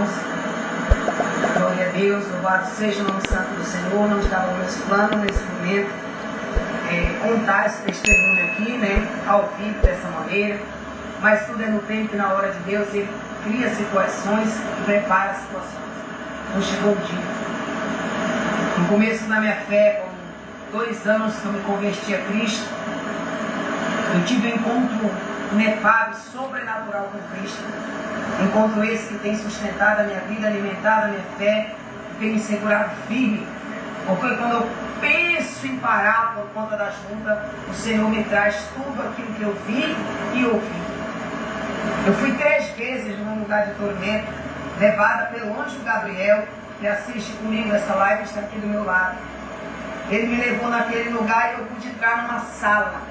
irmãos. Glória a Deus, louvado seja o nome santo do Senhor. Não estava no meu plano nesse momento contar esse testemunho aqui, né, ao vivo dessa maneira, mas tudo é no tempo e na hora de Deus. Ele cria situações e prepara situações. Não chegou o dia. No começo da minha fé, com 2 anos que eu me converti a Cristo, eu tive um encontro inefável, sobrenatural com Cristo. Encontro esse que tem sustentado a minha vida, alimentado a minha fé, tem me segurado firme. Porque quando eu penso em parar por conta da junta, o Senhor me traz tudo aquilo que eu vi e ouvi. Eu fui 3 vezes num lugar de tormento, levada pelo anjo Gabriel, que assiste comigo essa live, está aqui do meu lado. Ele me levou naquele lugar e eu pude entrar numa sala,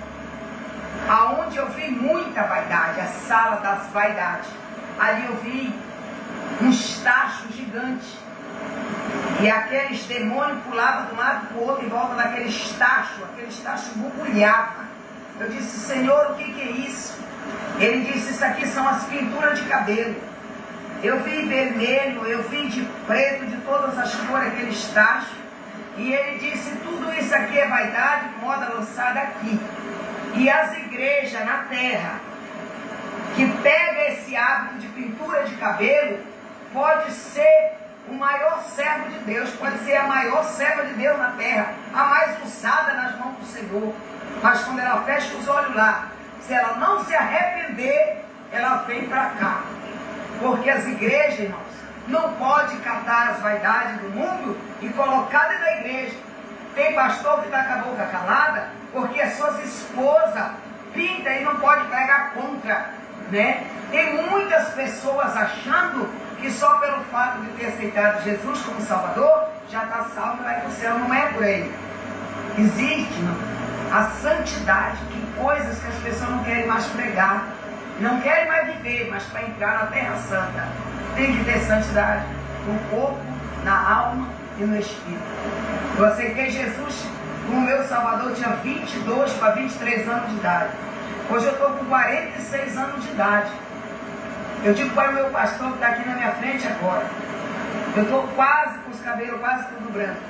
aonde eu vi muita vaidade, a sala das vaidades. Ali eu vi uns tachos gigantes. E aqueles demônios pulavam de um lado para o outro em volta daqueles tachos borbulhavam. Eu disse: Senhor, o que é isso? Ele disse: isso aqui são as pinturas de cabelo. Eu vi vermelho, eu vi de preto, de todas as cores aqueles tachos. E ele disse: tudo isso aqui é vaidade, moda lançada aqui. E as igrejas na terra que pega esse hábito de pintura de cabelo, pode ser o maior servo de Deus, pode ser a maior serva de Deus na terra, a mais usada nas mãos do Senhor. Mas quando ela fecha os olhos lá, se ela não se arrepender, ela vem para cá. Porque as igrejas, irmãos, não pode catar as vaidades do mundo e colocar dentro da igreja. Tem pastor que está com a boca calada porque as suas esposas pintam e não pode pregar contra, né? Tem muitas pessoas achando que só pelo fato de ter aceitado Jesus como Salvador, já está salvo e vai para o céu. Não é por aí. Existe, irmão, a santidade, que coisas que as pessoas não querem mais pregar, não querem mais viver, mas para entrar na terra santa, tem que ter santidade no corpo, na alma e no espírito. Eu aceitei Jesus como meu Salvador, eu tinha 22 para 23 anos de idade. Hoje eu estou com 46 anos de idade. Eu digo para o meu pastor que está aqui na minha frente agora, eu estou quase com os cabelos quase tudo branco.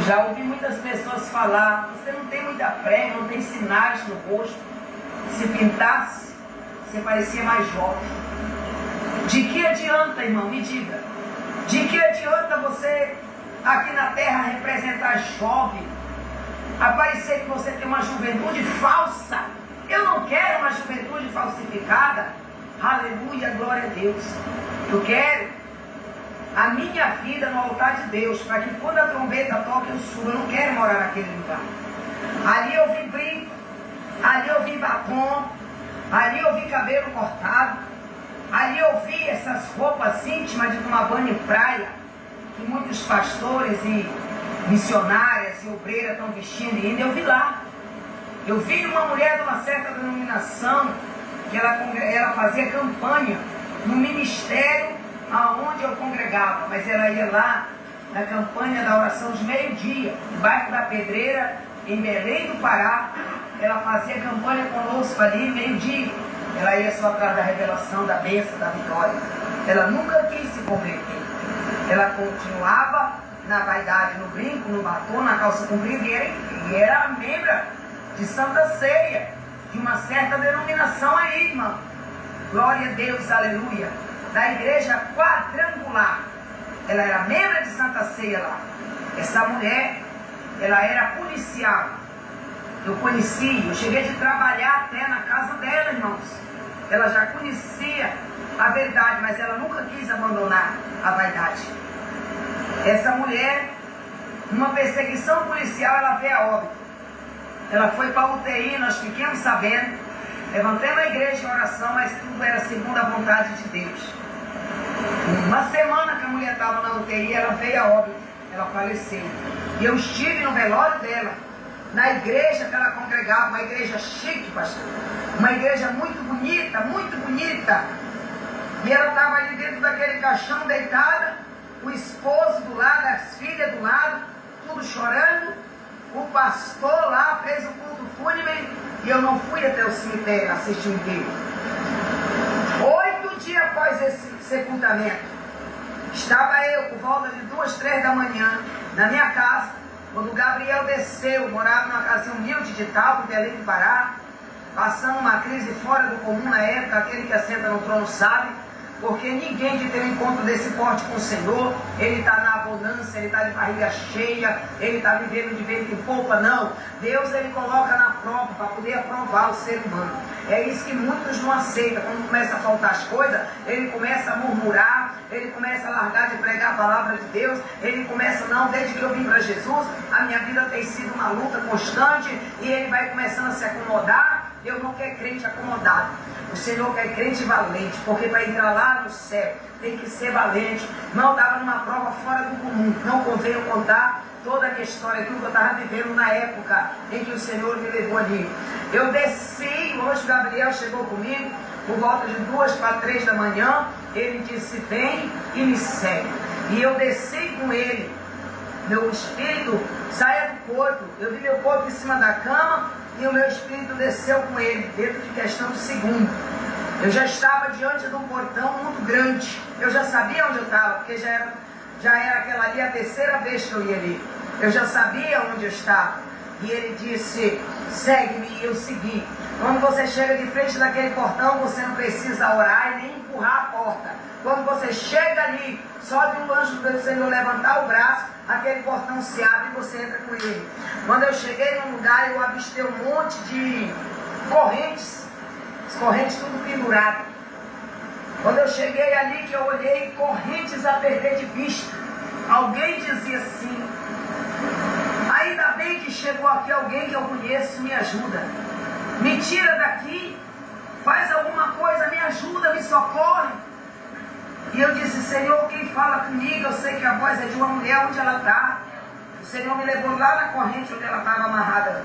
Já ouvi muitas pessoas falar: você não tem muita fé, não tem sinais no rosto. Se pintasse, você parecia mais jovem. De que adianta, irmão? Me diga. De que adianta você aqui na terra representar jovem, aparecer que você tem uma juventude falsa? Eu não quero uma juventude falsificada. Aleluia, glória a Deus. Eu quero a minha vida no altar de Deus, para que quando a trombeta toque eu suba. Eu não quero morar naquele lugar. Ali eu vi brinco, ali eu vi batom, ali eu vi cabelo cortado, ali eu vi essas roupas íntimas de tomar banho em praia, que muitos pastores e missionárias e obreiras estão vestindo e indo. Eu vi lá. Eu vi uma mulher de uma certa denominação que ela fazia campanha no ministério aonde eu congregava, mas ela ia lá na campanha da oração de meio-dia, no bairro da Pedreira, em Belém do Pará. Ela fazia campanha conosco ali, meio-dia. Ela ia só atrás da revelação, da bênção, da vitória. Ela nunca quis se converter. Ela continuava na vaidade, no brinco, no batom, na calça comprida, e era membra de Santa Ceia, de uma certa denominação aí, irmão. Glória a Deus, aleluia. Da igreja quadrangular. Ela era membro de Santa Ceia lá. Essa mulher, ela era policial. Eu conheci, eu cheguei de trabalhar até na casa dela, irmãos. Ela já conhecia a verdade, mas ela nunca quis abandonar a vaidade. Essa mulher, numa perseguição policial, ela veio a óbito. Ela foi para a UTI, nós ficamos sabendo. Levantamos a igreja em oração, mas tudo era segundo a vontade de Deus. Uma semana que a mulher estava na UTI, ela veio a óbito, ela faleceu. E eu estive no velório dela, na igreja que ela congregava, uma igreja chique, pastor. Uma igreja muito bonita, muito bonita. E ela estava ali dentro daquele caixão deitada, o esposo do lado, as filhas do lado, tudo chorando. O pastor lá fez o culto fúnebre e eu não fui até o cemitério assistir o enterro. 8 dia após esse sepultamento, estava eu por volta de 2, 3 da manhã, na minha casa, quando o Gabriel desceu, morava numa casa humilde de Talco, Belém do Pará, passando uma crise fora do comum na época, aquele que assenta no trono sabe, porque ninguém que tem um encontro desse porte com o Senhor, ele está na abundância, ele está de barriga cheia, ele está vivendo de vento em polpa, não. Deus, ele coloca na prova para poder aprovar o ser humano. É isso que muitos não aceitam. Quando começa a faltar as coisas, ele começa a murmurar, ele começa a largar de pregar a palavra de Deus, ele começa, não, desde que eu vim para Jesus, a minha vida tem sido uma luta constante, e ele vai começando a se acomodar. Deus não quer crente acomodado. O Senhor quer crente valente, porque para entrar lá no céu tem que ser valente. Não estava numa prova fora do comum. Não convém eu contar toda a minha história, tudo que eu estava vivendo na época em que o Senhor me levou ali. Eu desci, hoje o Gabriel chegou comigo, por volta de 2 para 3 da manhã, ele disse, vem e me segue. E eu desci com ele. Meu espírito saia do corpo. Eu vi meu corpo em cima da cama, e o meu espírito desceu com ele, dentro de questão de segundo. Eu já estava diante de um portão muito grande. Eu já sabia onde eu estava, porque já era aquela ali a terceira vez que eu ia ali. Eu já sabia onde eu estava. E ele disse, segue-me, e eu segui. Quando você chega de frente daquele portão, você não precisa orar e nem empurrar a porta. Quando você chega ali, só de um anjo do Senhor levantar o braço, aquele portão se abre e você entra com ele. Quando eu cheguei num lugar, eu avistei um monte de correntes, as correntes tudo penduradas. Quando eu cheguei ali, que eu olhei, correntes a perder de vista. Alguém dizia assim, ainda bem que chegou aqui alguém que eu conheço, me ajuda. Me tira daqui, faz alguma coisa, me ajuda, me socorre. E eu disse, Senhor, quem fala comigo? Eu sei que a voz é de uma mulher, onde ela está. O Senhor me levou lá na corrente onde ela estava amarrada.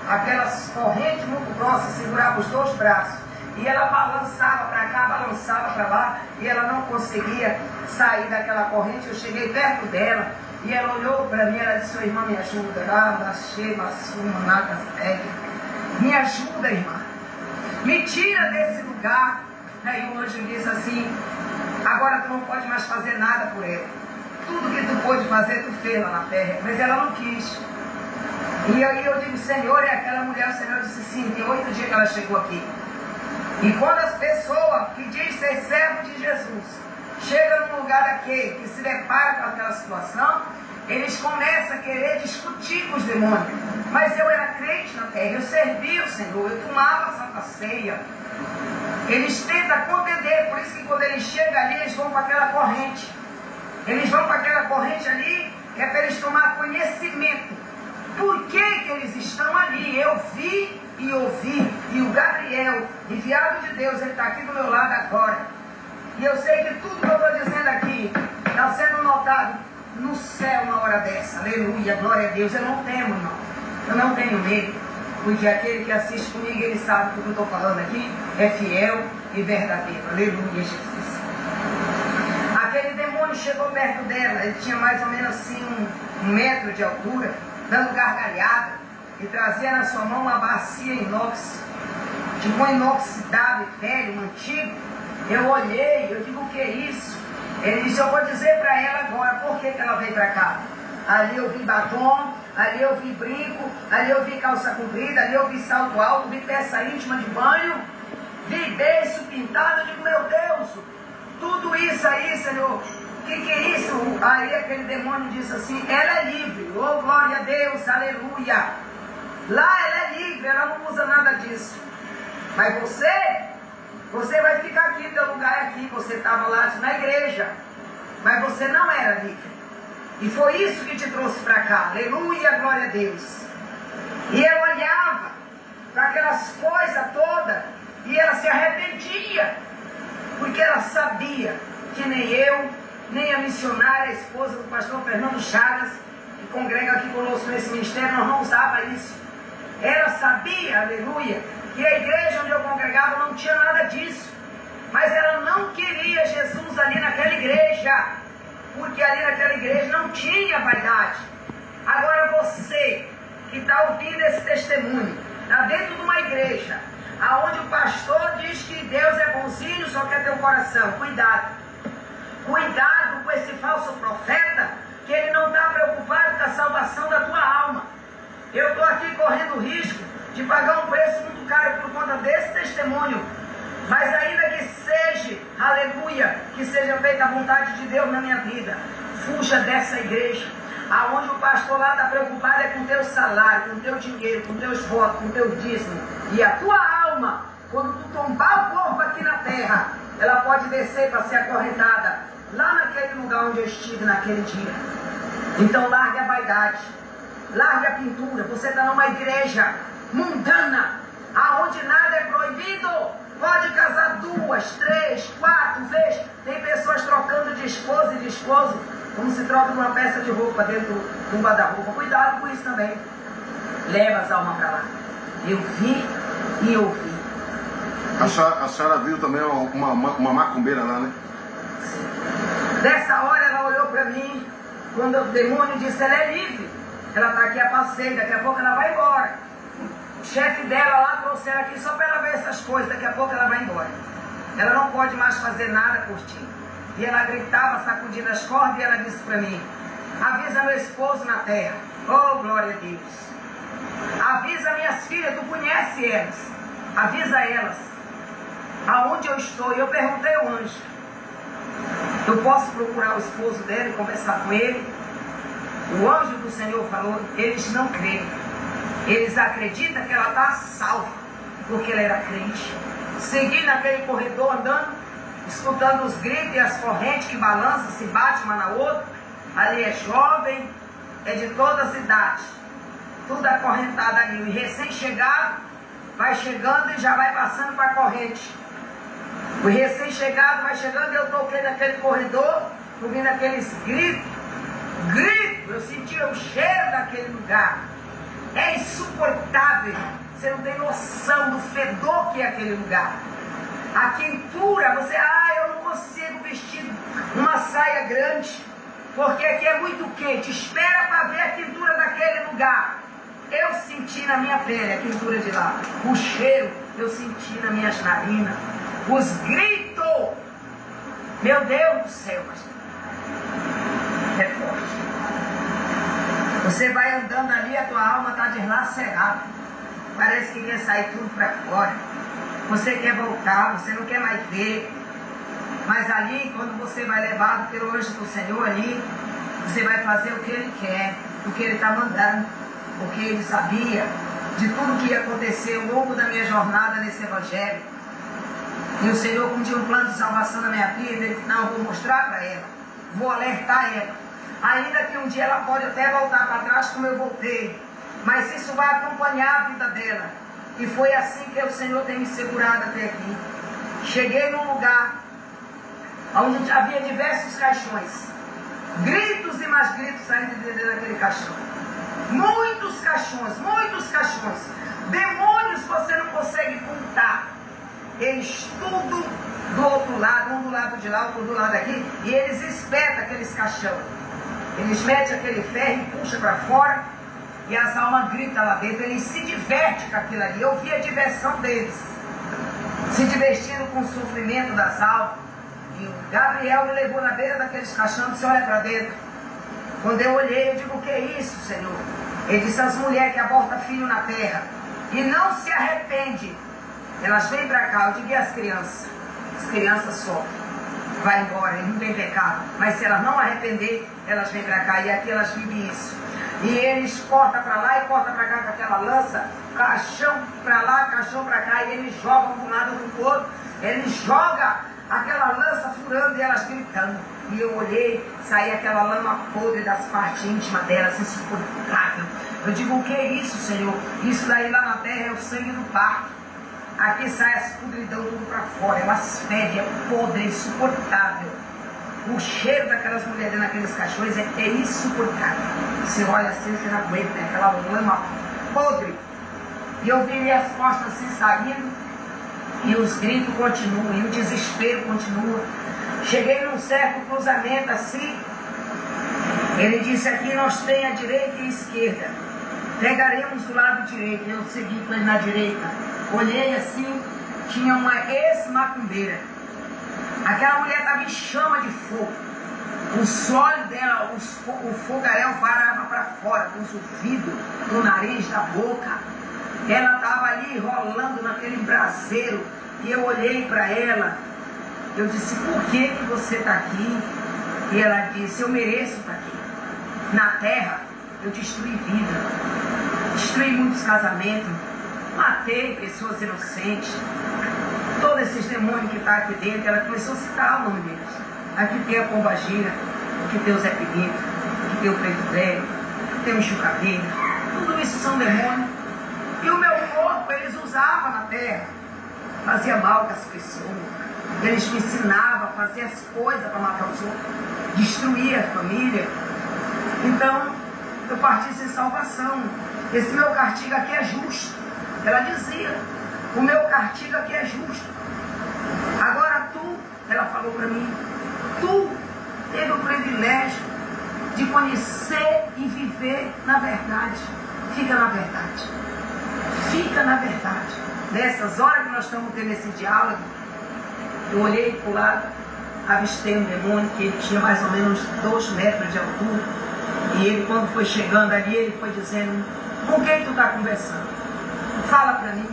Aquelas correntes muito grossas, segurava os 2 braços. E ela balançava para cá, balançava para lá. E ela não conseguia sair daquela corrente. Eu cheguei perto dela. E ela olhou para mim, ela disse, irmã, me ajuda. Me ajuda, irmã. Me tira desse lugar. Aí o anjo disse assim, agora tu não pode mais fazer nada por ela. Tudo que tu pôde fazer, tu fez lá na terra. Mas ela não quis. E aí eu digo, Senhor, é aquela mulher. O Senhor disse, sim, tem 8 dias que ela chegou aqui. E quando as pessoas que dizem ser servo de Jesus chegam num lugar daquele que se depara com aquela situação, eles começam a querer discutir com os demônios. Mas eu era crente na terra, eu servia o Senhor, eu tomava a Santa Ceia. Eles tentam contender, por isso que quando eles chegam ali, eles vão para aquela corrente. Eles vão para aquela corrente ali, é para eles tomar conhecimento. Por que eles estão ali? Eu vi e ouvi. E o Gabriel, enviado de Deus, ele está aqui do meu lado agora. E eu sei que tudo que eu estou dizendo aqui está sendo notado no céu na hora dessa. Aleluia, glória a Deus. Eu não temo, irmão. Eu não tenho medo. Porque aquele que assiste comigo, ele sabe que o que eu estou falando aqui é fiel e verdadeiro. Aleluia, Jesus. Aquele demônio chegou perto dela. Ele tinha mais ou menos assim 1 metro de altura, dando gargalhada. E trazia na sua mão uma bacia inox. Tipo um inoxidável, velho, antigo. Eu olhei, eu digo, o que é isso? Ele disse, eu vou dizer para ela agora por que ela veio para cá. Ali eu vi batom, ali eu vi brinco, ali eu vi calça comprida, ali eu vi salto alto, vi peça íntima de banho, vi beiço pintado. Eu digo, meu Deus, tudo isso aí, Senhor, o que é isso? Aí aquele demônio disse assim, ela é livre, oh glória a Deus, aleluia. Lá ela é livre, ela não usa nada disso. Mas você vai ficar aqui, teu lugar é aqui. Você estava lá na igreja, mas você não era livre. E foi isso que te trouxe para cá. Aleluia, glória a Deus. E ela olhava para aquelas coisas todas e ela se arrependia, porque ela sabia que nem eu, nem a missionária, a esposa do pastor Fernando Chagas, que congrega aqui conosco nesse ministério, nós não usava isso. Ela sabia, aleluia, que a igreja onde eu congregava não tinha nada disso. Mas ela não queria Jesus ali naquela igreja, porque ali naquela igreja não tinha vaidade. Agora você que está ouvindo esse testemunho, está dentro de uma igreja aonde o pastor diz que Deus é bonzinho, só quer teu coração. Cuidado. Cuidado com esse falso profeta, que ele não está preocupado com a salvação da tua alma. Eu estou aqui correndo o risco de pagar um preço muito caro por conta desse testemunho. Mas ainda que seja, aleluia, que seja feita a vontade de Deus na minha vida, fuja dessa igreja, aonde o pastor lá está preocupado é com o teu salário, com o teu dinheiro, com teus votos, com o teu dízimo. E a tua alma, quando tu tombar o corpo aqui na terra, ela pode descer para ser acorrentada lá naquele lugar onde eu estive naquele dia. Então largue a vaidade, largue a pintura. Você está numa igreja mundana, aonde nada é proibido. Pode casar 2, 3, 4 vezes. Tem pessoas trocando de esposa e de esposo, como se troca de uma peça de roupa dentro de um guarda-roupa. Cuidado com isso também. Leva as almas para lá. Eu vi e ouvi. A senhora viu também uma macumbeira lá, né? Sim. Dessa hora ela olhou para mim, quando o demônio disse, ela é livre. Ela está aqui a passeio, daqui a pouco ela vai embora. O chefe dela lá trouxe ela aqui só para ela ver essas coisas, daqui a pouco ela vai embora. Ela não pode mais fazer nada por ti. E ela gritava, sacudindo as cordas, e ela disse para mim, avisa meu esposo na terra. Oh, glória a Deus. Avisa minhas filhas, tu conhece elas. Avisa elas aonde eu estou. E eu perguntei ao anjo, eu posso procurar o esposo dela e conversar com ele? O anjo do Senhor falou, eles não creem. Eles acreditam que ela está salva, porque ela era crente. Segui naquele corredor andando, escutando os gritos e as correntes que balançam, se batem uma na outra. Ali é jovem, é de todas as idades, tudo acorrentado ali. E recém-chegado vai chegando e já vai passando para a corrente. O recém-chegado vai chegando e eu toquei naquele corredor, ouvindo aqueles gritos. Eu sentia o cheiro daquele lugar. É insuportável. Você não tem noção do fedor que é aquele lugar. A quentura, eu não consigo vestir uma saia grande, porque aqui é muito quente. Espera para ver a quentura daquele lugar. Eu senti na minha pele a quentura de lá. O cheiro eu senti nas minhas narinas. Os gritos. Meu Deus do céu, mas é forte. Você vai andando ali, a tua alma está deslacerada. Parece que quer sair tudo para fora. Você quer voltar, você não quer mais ver. Mas ali, quando você vai levado pelo anjo do Senhor ali, você vai fazer o que Ele quer, o que Ele está mandando, porque Ele sabia de tudo que ia acontecer ao longo da minha jornada nesse Evangelho. E o Senhor, como tinha um plano de salvação na minha vida, Ele disse, não, eu vou mostrar para ela, vou alertar ela. Ainda que um dia ela pode até voltar para trás como eu voltei, mas isso vai acompanhar a vida dela. E foi assim que o Senhor tem me segurado até aqui. Cheguei num lugar onde havia diversos caixões, gritos e mais gritos saindo de dentro daquele caixão. Muitos caixões, demônios você não consegue contar. Eles tudo do outro lado, um do lado de lá, outro do lado aqui, e eles espetam aqueles caixões. Eles metem aquele ferro e puxam para fora, e as almas gritam lá dentro. Eles se divertem com aquilo ali. Eu vi a diversão deles, se divertindo com o sofrimento das almas. E o Gabriel me levou na beira daqueles caixões e disse, olha para dentro. Quando eu olhei, eu digo, o que é isso, Senhor? Ele disse, as mulheres que abortam filho na terra e não se arrependem, elas vêm para cá. Eu digo, e as crianças? As crianças sofrem. Vai embora, eles não tem pecado. Mas se elas não arrepender, elas vêm para cá. E aqui elas vivem isso. E eles cortam para lá e cortam para cá com aquela lança. Caixão para lá, caixão para cá. E eles jogam de um lado do outro. Eles jogam aquela lança furando e elas gritando. E eu olhei, saía aquela lama podre das partes íntimas delas, insuportável. Eu digo, o que é isso, Senhor? Isso daí lá na terra é o sangue do parto. Aqui sai as podridão tudo para fora, elas fedem, é podre, é insuportável. O cheiro daquelas mulheres naqueles caixões é insuportável. Você olha assim, você não aguenta, né? Aquela lama podre. E eu vi minhas costas assim saindo, e os gritos continuam, e o desespero continua. Cheguei num certo cruzamento assim, ele disse, aqui nós temos a direita e a esquerda. Pegaremos do lado direito. Eu segui com ele na direita. Olhei assim, tinha uma ex-macumbeira. Aquela mulher estava em chama de fogo. Os olhos dela, o fogaréu parava para fora, com os ouvidos, no nariz, da boca. Ela estava ali rolando naquele braseiro. E eu olhei para ela. Eu disse, por que você está aqui? E ela disse, eu mereço estar aqui. Na terra, eu destruí vida. Destruí muitos casamentos. Matei pessoas inocentes. Todos esses demônios que estão aqui dentro. Ela começou a citar o nome deles. Aqui tem a pombagira, aqui tem o Zé Pinito, aqui tem o Preto Velho, aqui tem o Chucaveiro. Tudo isso são demônios. E o meu corpo eles usavam na terra. Fazia mal com as pessoas. Eles me ensinavam a fazer as coisas para matar os outros. Destruir a família. Então, eu parti sem salvação. Esse meu castigo aqui é justo. Ela dizia, o meu castigo aqui é justo. Agora tu, ela falou para mim, tu teve o privilégio de conhecer e viver na verdade. Fica na verdade. Fica na verdade. Nessas horas que nós estamos tendo esse diálogo, eu olhei para o lado, avistei um demônio que ele tinha mais ou menos 2 metros de altura. E ele, quando foi chegando ali, ele foi dizendo, com quem tu está conversando? Fala para mim.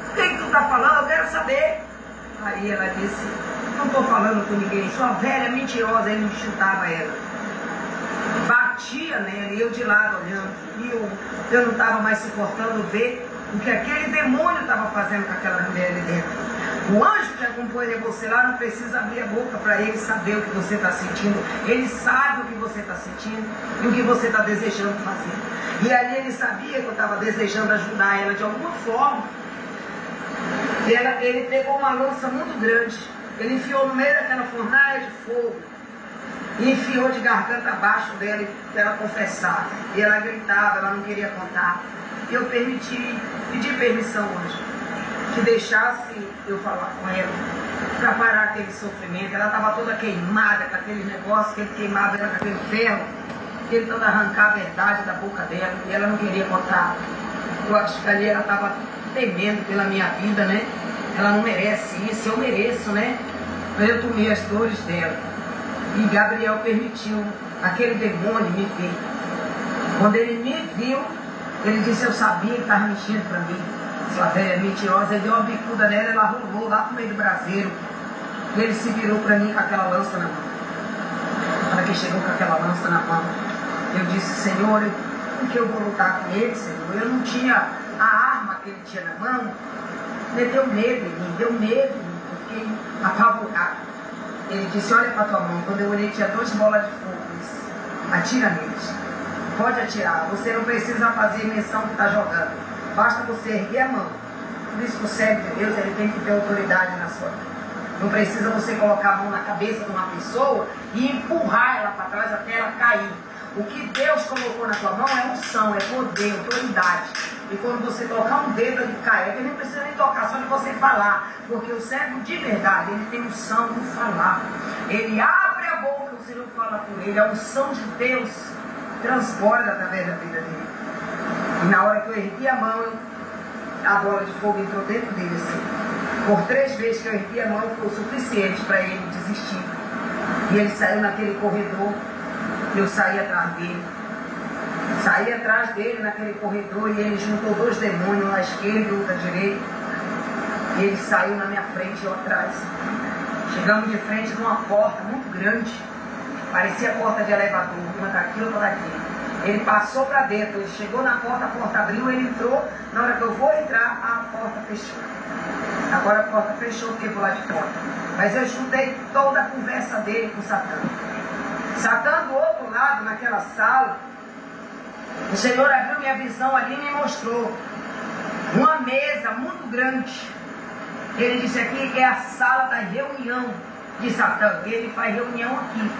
Com quem tu está falando? Eu quero saber. Aí ela disse, não estou falando com ninguém, sua velha mentirosa. Ele me chutava ela. Batia nela e eu de lado olhando. E eu não estava mais suportando ver o que aquele demônio estava fazendo com aquela mulher ali dentro. O anjo que acompanha você lá não precisa abrir a boca para ele saber o que você está sentindo. Ele sabe o que você está sentindo e o que você está desejando fazer. E ali ele sabia que eu estava desejando ajudar ela de alguma forma. Ele pegou uma lança muito grande. Ele enfiou no meio daquela fornalha de fogo. E enfiou de garganta abaixo dela para ela confessar. E ela gritava, ela não queria contar. E eu pedi permissão hoje. Que deixasse eu falar com ela, para parar aquele sofrimento. Ela estava toda queimada com aquele negócio, que ele queimava ela com aquele ferro, tentando arrancar a verdade da boca dela, e ela não queria contar. Eu acho que ali ela estava temendo pela minha vida, né? Ela não merece isso, eu mereço, né? Mas eu tomei as dores dela. E Gabriel permitiu aquele demônio me ver. Quando ele me viu, ele disse, eu sabia que estava mentindo para mim. Sua velha mentirosa, ele deu uma bicuda nela, ela rolou lá pro meio do braseiro. E ele se virou para mim com aquela lança na mão. Quando ele chegou com aquela lança na mão, eu disse, Senhor, por que eu vou lutar com ele, Senhor? Eu não tinha a arma que ele tinha na mão. Ele deu medo em mim, eu fiquei apavorado. Ele disse, olha para tua mão. Quando eu olhei, tinha 2 bolas de fogo. Eu disse, atira neles. Pode atirar, você não precisa fazer menção que está jogando. Basta você erguer a mão. Por isso que o servo de Deus, ele tem que ter autoridade na sua vida. Não precisa você colocar a mão na cabeça de uma pessoa e empurrar ela para trás até ela cair. O que Deus colocou na tua mão é unção, é poder, autoridade. E quando você tocar um dedo, ele cai. Ele não precisa nem tocar, só de você falar. Porque o servo de verdade, ele tem unção no falar. Ele abre a boca, o Senhor fala por ele. A unção de Deus transborda através da vida dele. E na hora que eu ergui a mão, a bola de fogo entrou dentro dele assim. Por 3 vezes que eu ergui a mão, foi o suficiente para ele desistir. E ele saiu naquele corredor, e eu saí atrás dele. Saí atrás dele naquele corredor, e ele juntou 2 demônios, um à esquerda e outro à direita. E ele saiu na minha frente e eu atrás. Chegamos de frente de uma porta muito grande. Parecia porta de elevador, uma daqui, outra daqui. Ele passou para dentro, ele chegou na porta, a porta abriu, ele entrou. Na hora que eu vou entrar, a porta fechou. Agora a porta fechou, fiquei por lá de fora. Mas eu escutei toda a conversa dele com Satã. Satã do outro lado, naquela sala, o Senhor abriu minha visão ali e me mostrou uma mesa muito grande. Ele disse aqui é a sala da reunião de Satã. Ele faz reunião aqui.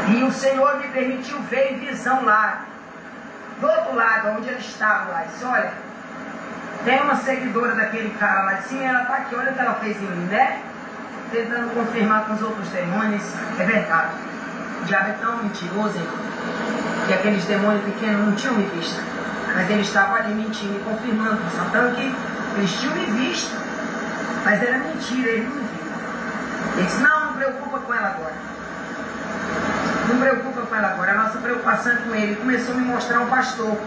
E o Senhor me permitiu ver em visão lá, do outro lado, onde ele estava lá. Disse, olha, tem uma seguidora daquele cara lá de cima, ela está aqui, olha o que ela fez em mim, né? Tentando confirmar com os outros demônios. É verdade. O diabo é tão mentiroso, irmão, que aqueles demônios pequenos não tinham me visto. Mas ele estava ali mentindo e confirmando com Satã que Eles tinham me visto, mas era mentira, eles não me viram. Ele disse, não preocupa com ela agora. Não preocupa com ela agora. A nossa preocupação é com ele. Ele começou a me mostrar um pastor.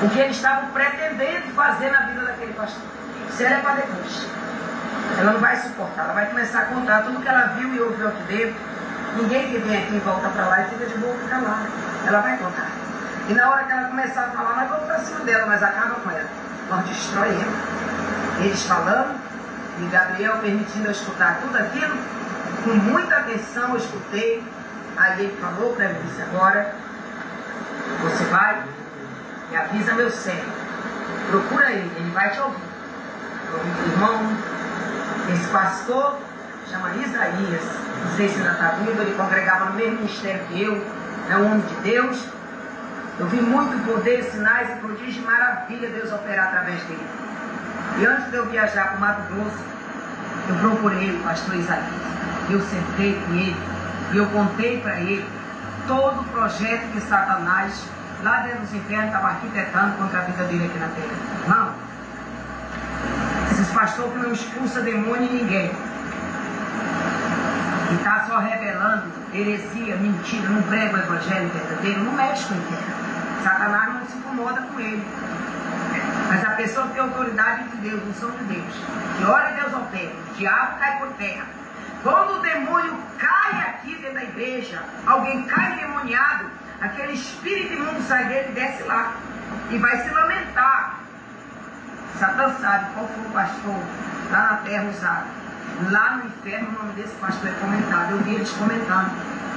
O que eles estavam pretendendo fazer na vida daquele pastor. Isso é para depois. Ela não vai suportar. Ela vai começar a contar tudo que ela viu e ouviu aqui dentro. Ninguém que vem aqui e volta para lá e fica de boca calada. Ela vai contar. E na hora que ela começar a falar, nós vamos para cima dela, mas acaba com ela. Nós destrói ela. Eles falando, e Gabriel permitindo eu escutar tudo aquilo, com muita atenção eu escutei. Aí ele falou para mim, disse, agora você vai e avisa meu servo, procura ele vai te ouvir. Irmão, esse pastor chama Isaías, não sei se ainda está vivo, ele congregava no mesmo ministério que eu, é um homem de Deus. Eu vi muito poder, sinais e prodígios e maravilha Deus operar através dele. E antes de eu viajar para o Mato Grosso, eu procurei o pastor Isaías. Eu sentei com ele e eu contei para ele todo o projeto que Satanás, lá dentro dos infernos, estava arquitetando contra a vida dele aqui na terra. Não. Esses pastores que não expulsam demônio em ninguém, que está só revelando heresia, mentira, não prega o evangelho verdadeiro, não mexe com o inferno. Satanás não se incomoda com ele. Mas a pessoa que tem autoridade de Deus, unção de Deus, que ora Deus opera, o diabo cai por terra. Quando o demônio cai aqui dentro da igreja, alguém cai endemoniado, aquele espírito imundo sai dele e desce lá. E vai se lamentar. Satã sabe qual foi o pastor lá na terra usado. Lá no inferno o nome desse pastor é comentado. Eu vi eles comentando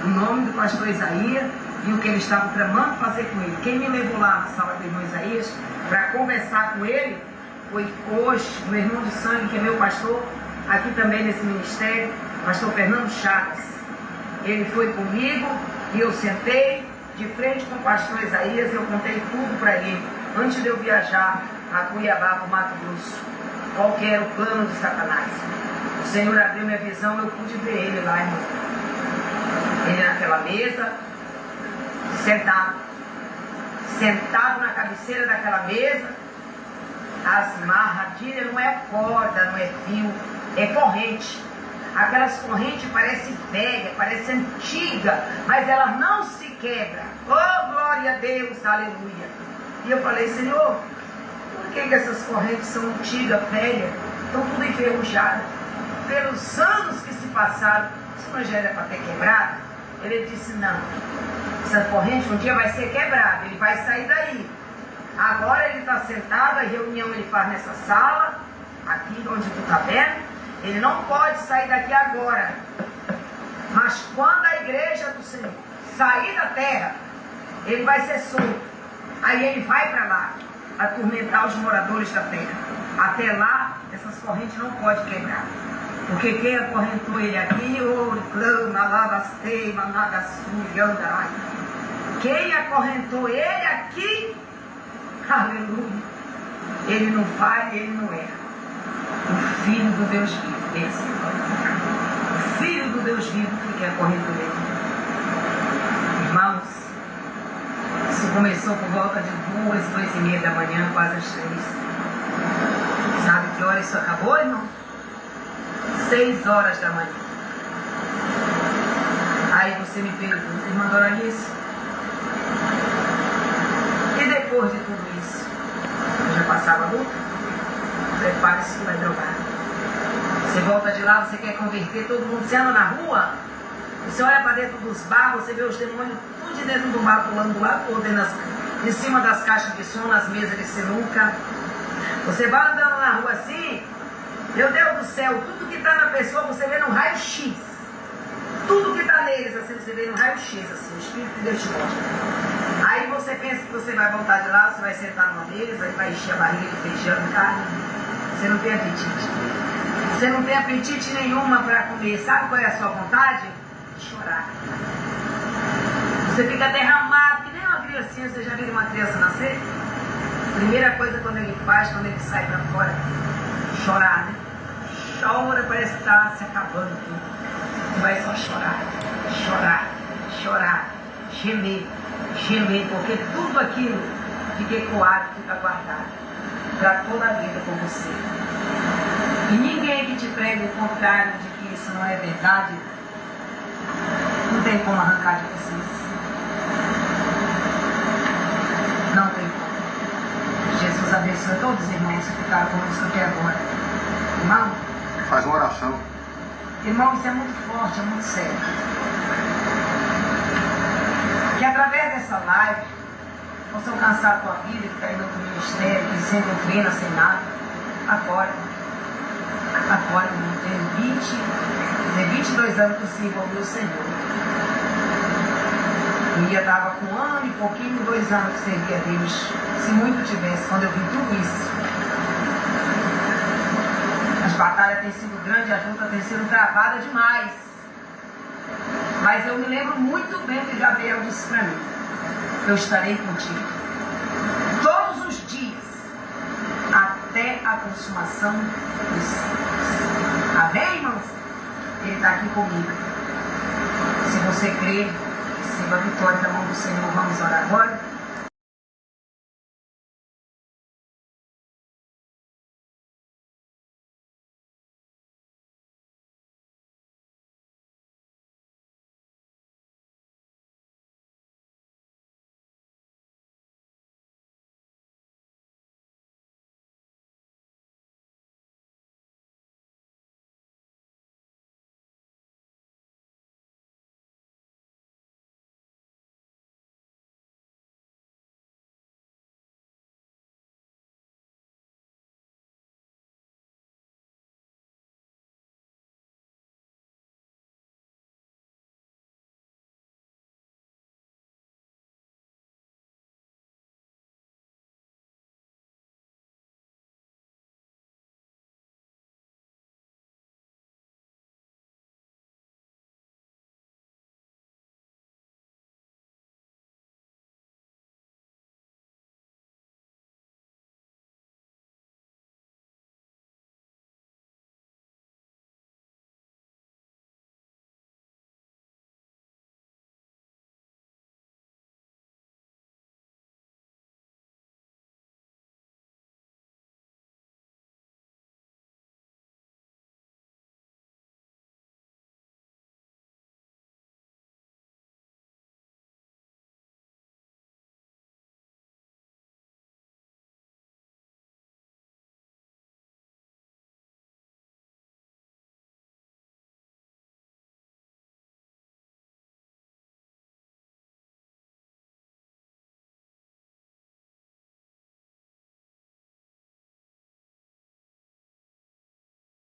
o nome do pastor Isaías e o que eles estavam tramando fazer com ele. Quem me levou lá na sala do irmão Isaías para conversar com ele foi hoje, meu irmão de sangue, que é meu pastor, aqui também nesse ministério, pastor Fernando Chagas. Ele foi comigo e eu sentei de frente com o pastor Isaías e eu contei tudo para ele, antes de eu viajar a Cuiabá, para o Mato Grosso. Qual que era o plano de Satanás. O Senhor abriu minha visão, eu pude ver ele lá, irmão. Ele naquela mesa, sentado na cabeceira daquela mesa, as marradilhas não é corda, não é fio, é corrente. Aquelas correntes parecem velhas, parecem antigas, mas elas não se quebram. Oh, glória a Deus, aleluia. E eu falei, Senhor, por que essas correntes são antigas, velhas, estão tudo enferrujadas? Pelos anos que se passaram, isso não já era para ter quebrado? Ele disse, não, essa corrente um dia vai ser quebrada, ele vai sair daí. Agora ele está sentado, a reunião ele faz nessa sala, aqui onde tu está vendo, ele não pode sair daqui agora. Mas quando a igreja do Senhor sair da terra, ele vai ser solto. Aí ele vai para lá, atormentar os moradores da terra. Até lá, essas correntes não podem quebrar. Porque quem acorrentou ele aqui, quem acorrentou ele aqui, aleluia, ele não vai, ele não é. O Filho do Deus vivo, esse o Filho do Deus vivo que acorrentou ele. Irmãos, isso começou por volta de 2h da manhã, quase às 3. Sabe que hora isso acabou, irmão? 6 horas da manhã. Aí você me pergunta, irmã Doralice, e depois de tudo isso? Eu já passava a luta? Prepare-se que vai drogar. Você volta de lá, você quer converter todo mundo, você anda na rua, você olha para dentro dos bares, você vê os demônios tudo de dentro do bar, pulando do lado todo, em cima das caixas de som, nas mesas de sinuca. Você vai andando na rua assim, meu Deus do céu, tudo que está na pessoa você vê no raio-x. Tudo que está neles, assim, você vê no raio-x, assim, o Espírito de Deus te mostra. Aí você pensa que você vai voltar de lá, você vai sentar numa mesa e vai encher a barriga de feijão e carne. Você não tem apetite. Você não tem apetite nenhuma para comer. Sabe qual é a sua vontade? Chorar. Você fica derramado, que nem uma criancinha. Você já viu uma criança nascer? Primeira coisa quando ele faz, quando ele sai para fora, chorar, né? Chora, parece que está se acabando tudo. Você vai só chorar, chorar, chorar, gemer, gemer, porque tudo aquilo fica ecoado, fica guardado. para toda a vida com você. E ninguém que te pregue o contrário de que isso não é verdade, não tem como arrancar de vocês. Não tem como. Jesus abençoe todos os irmãos que ficaram conosco até agora. Irmão? Faz uma oração. Irmão, isso é muito forte, é muito sério. Que através dessa live possa alcançar a tua vida que está indo para o ministério, que sem doutrina, sem nada. Agora, irmão, tem 22 anos que se envolveu o Senhor. E eu estava com 1 ano e pouquinho, 2 anos que servia a Deus. Se muito tivesse, quando eu vi tudo isso. As batalhas têm sido grandes, a luta tem sido travada demais. Mas eu me lembro muito bem que Gabriel disse para mim: eu estarei contigo todos os dias, até a consumação dos séculos. Amém, irmãos? Ele está aqui comigo. Se você crê, receba a vitória da mão do Senhor. Vamos orar agora.